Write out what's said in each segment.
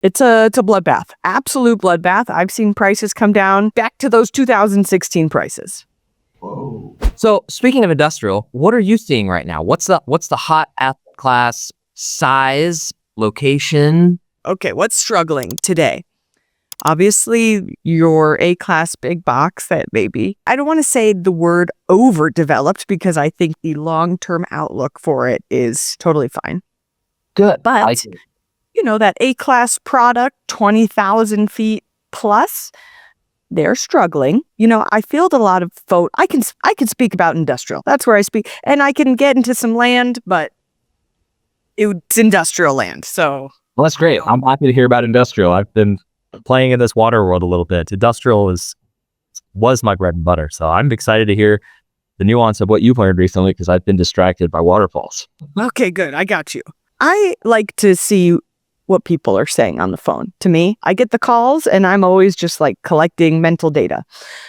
It's a bloodbath, absolute bloodbath. I've seen prices come down back to those 2016 prices. Whoa. So speaking of industrial, what are you seeing right now? What's the hot asset class, size, location? Okay, what's struggling today? Obviously, your A-class big box, that maybe. I don't want to say the word overdeveloped because I think the long-term outlook for it is totally fine. Good. But, that A-class product, 20,000 feet plus, they're struggling. I field a lot of I can speak about industrial. That's where I speak. And I can get into some land, but it's industrial land. So. Well, that's great. I'm happy to hear about industrial. I've been playing in this water world a little bit. Industrial was my bread and butter. So I'm excited to hear the nuance of what you've learned recently because I've been distracted by waterfalls. Okay, good. I got you. I like to see what people are saying on the phone. To me, I get the calls and I'm always just like collecting mental data.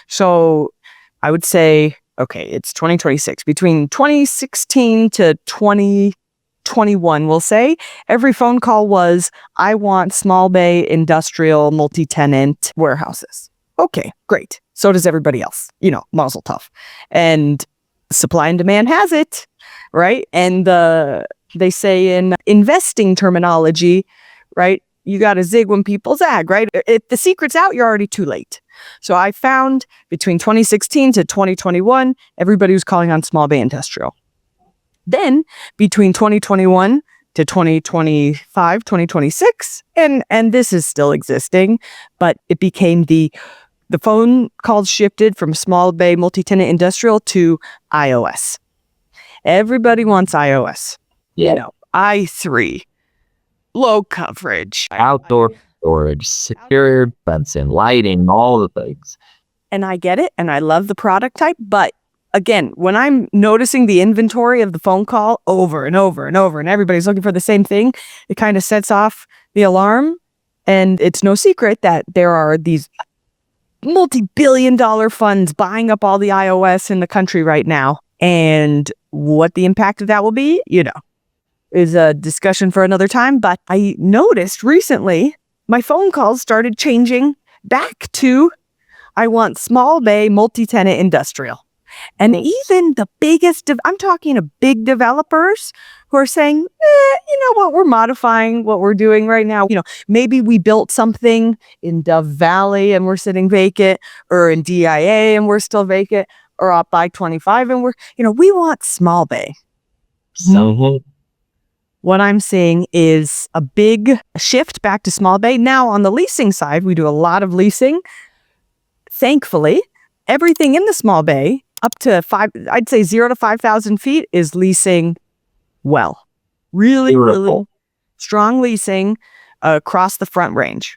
So I would say, okay, it's 2026. Between 2016 to 2021, we'll say, every phone call was, I want small bay industrial multi-tenant warehouses. Okay, great. So does everybody else, mazel tov. And supply and demand has it, right? And they say in investing terminology, right? You got to zig when people zag, right? If the secret's out, you're already too late. So I found between 2016 to 2021, everybody was calling on small bay industrial. Then between 2021 to 2025, 2026, and this is still existing, but it became the phone calls shifted from small bay multi-tenant industrial to iOS. Everybody wants iOS. I3, low coverage, Outdoor storage, secure fencing, lighting, all the things. And I get it, and I love the product type, but again, when I'm noticing the inventory of the phone call over and over and over, and everybody's looking for the same thing, it kind of sets off the alarm. And it's no secret that there are these multi-billion-dollar funds buying up all the iOS in the country right now. And what the impact of that will be, is a discussion for another time. But I noticed recently my phone calls started changing back to, I want small bay multi-tenant industrial. And even the biggest, I'm talking to big developers who are saying, you know what, we're modifying what we're doing right now. Maybe we built something in Dove Valley and we're sitting vacant, or in DIA and we're still vacant, or up by 25 and we want small bay. So what I'm seeing is a big shift back to small bay. Now on the leasing side, we do a lot of leasing. Thankfully, everything in the small bay up to 0 to 5,000 feet is leasing well. Really, really strong leasing across the Front Range.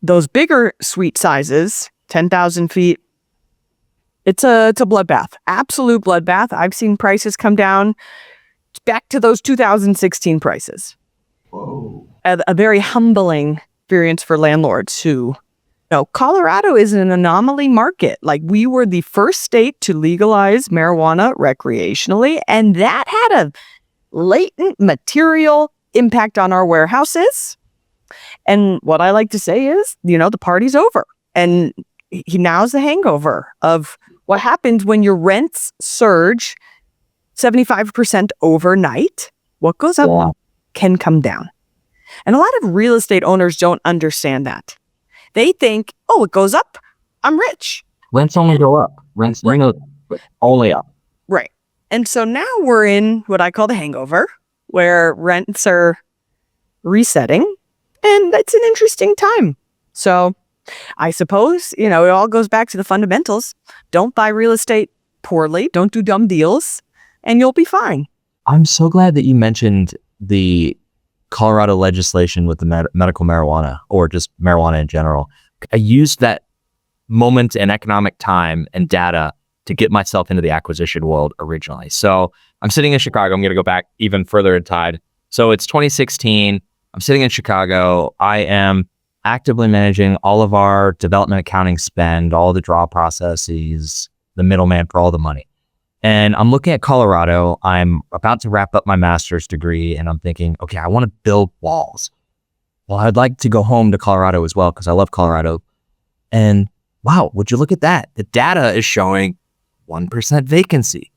Those bigger suite sizes, 10,000 feet, it's a bloodbath, absolute bloodbath. I've seen prices come down back to those 2016 prices. Whoa. A very humbling experience for landlords who, Colorado is an anomaly market. Like, we were the first state to legalize marijuana recreationally, and that had a latent material impact on our warehouses. And what I like to say is, the party's over. And now's the hangover of what happens when your rents surge 75% overnight. What goes up can come down. And a lot of real estate owners don't understand that. They think, it goes up, I'm rich. Rents only go up. Rents only up. Right. And so now we're in what I call the hangover, where rents are resetting. And it's an interesting time. So I suppose, it all goes back to the fundamentals. Don't buy real estate poorly. Don't do dumb deals. And you'll be fine. I'm so glad that you mentioned the Colorado legislation with the medical marijuana, or just marijuana in general. I used that moment and economic time and data to get myself into the acquisition world originally. So I'm sitting in Chicago. I'm going to go back even further in time. So it's 2016. I'm sitting in Chicago. I am actively managing all of our development accounting spend, all the draw processes, the middleman for all the money. And I'm looking at Colorado. I'm about to wrap up my master's degree, and I'm thinking, okay, I want to build walls. well, I'd like to go home to Colorado as well because I love Colorado. And wow, would you look at that? The data is showing 1% vacancy,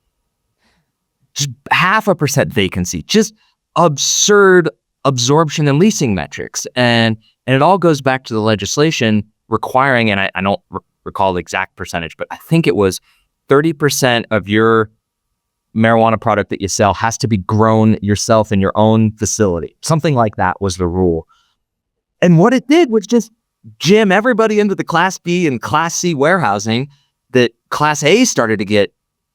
just 0.5% vacancy, just absurd absorption and leasing metrics. And it all goes back to the legislation requiring, and I don't recall the exact percentage, but I think it was 30% of your marijuana product that you sell has to be grown yourself in your own facility. Something like that was the rule. And what it did was just jam everybody into the Class B and Class C warehousing that Class A started to get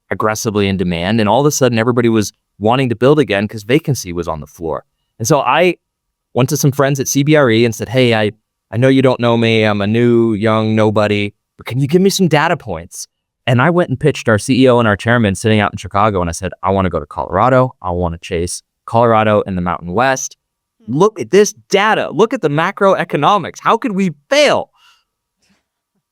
aggressively in demand. And all of a sudden, everybody was wanting to build again because vacancy was on the floor. And so I went to some friends at CBRE and said, hey, I know you don't know me. I'm a new, young nobody, but can you give me some data points? And I went and pitched our CEO and our chairman sitting out in Chicago. And I said, I want to go to Colorado. I want to chase Colorado and the Mountain West. Look at this data. Look at the macroeconomics. How could we fail?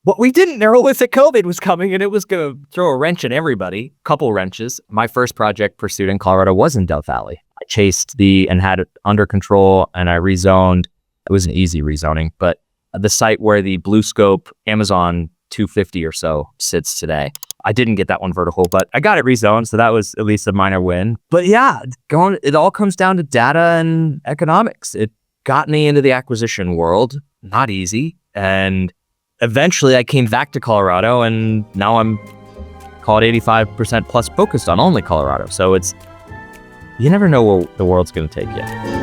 What we didn't know was that COVID was coming and it was going to throw a wrench in everybody, couple wrenches. My first project pursued in Colorado was in Death Valley. I chased and had it under control and I rezoned. It was an easy rezoning, but the site where the Blue Scope Amazon 250 or so sits today, I didn't get that one vertical, but I got it rezoned. So that was at least a minor win. But yeah, it all comes down to data and economics. It got me into the acquisition world. Not easy. And eventually I came back to Colorado and now I'm call it 85% plus focused on only Colorado. So you never know where the world's going to take you.